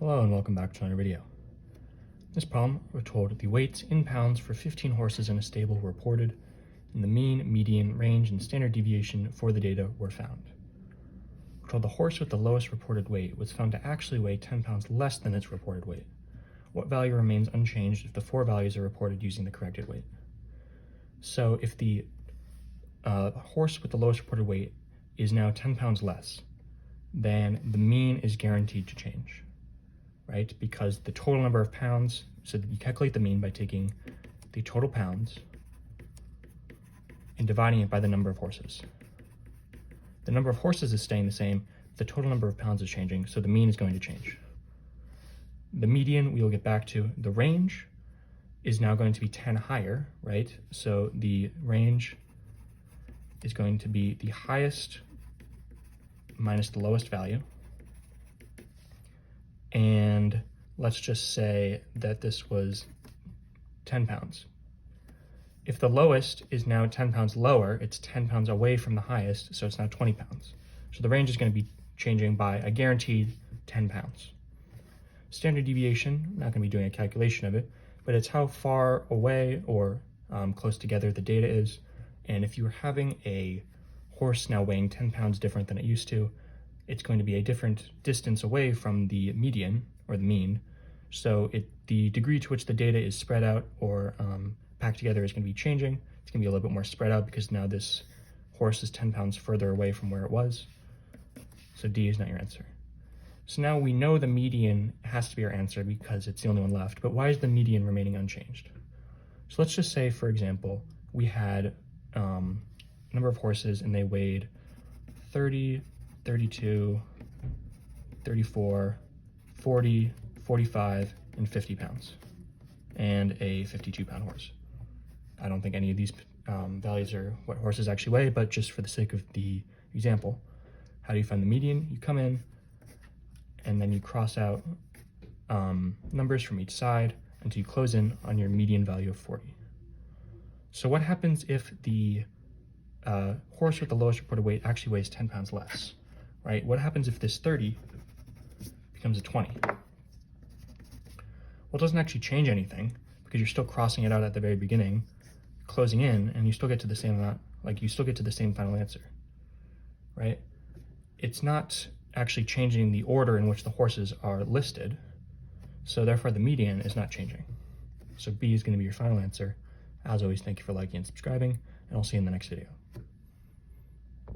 Hello and welcome back to another video. In this problem, we're told the weights in pounds for 15 horses in a stable were reported, and the mean, median, range, and standard deviation for the data were found. We're told the horse with the lowest reported weight was found to actually weigh 10 pounds less than its reported weight. What value remains unchanged if the four values are reported using the corrected weight? So if the horse with the lowest reported weight is now 10 pounds less, then the mean is guaranteed to change, right? Because the total number of pounds, so you calculate the mean by taking the total pounds and dividing it by the number of horses. The number of horses is staying the same, the total number of pounds is changing, so the mean is going to change. The median we will get back to. The range is now going to be 10 higher, right? So the range is going to be the highest minus the lowest value. And let's just say that this was 10 pounds. If the lowest is now 10 pounds lower, it's 10 pounds away from the highest, so it's now 20 pounds. So the range is going to be changing by a guaranteed 10 pounds. Standard deviation, I'm not going to be doing a calculation of it, but it's how far away or close together the data is. And if you're having a horse now weighing 10 pounds different than it used to, it's going to be a different distance away from the median or the mean. So the degree to which the data is spread out or packed together is going to be changing. It's going to be a little bit more spread out because now this horse is 10 pounds further away from where it was. So D is not your answer. So now we know the median has to be our answer because it's the only one left, but why is the median remaining unchanged? So let's just say, for example, we had a number of horses and they weighed 30, 32, 34, 40, 45, and 50 pounds, and a 52-pound horse. I don't think any of these values are what horses actually weigh, but just for the sake of the example, how do you find the median? You come in, and then you cross out numbers from each side until you close in on your median value of 40. So what happens if the horse with the lowest reported weight actually weighs 10 pounds less, right? What happens if this 30 becomes a 20? Well, it doesn't actually change anything because you're still crossing it out at the very beginning, closing in, and you still get to the same amount, like you still get to the same final answer, right? It's not actually changing the order in which the horses are listed, so therefore the median is not changing. So B is going to be your final answer. As always, thank you for liking and subscribing, and I'll see you in the next video.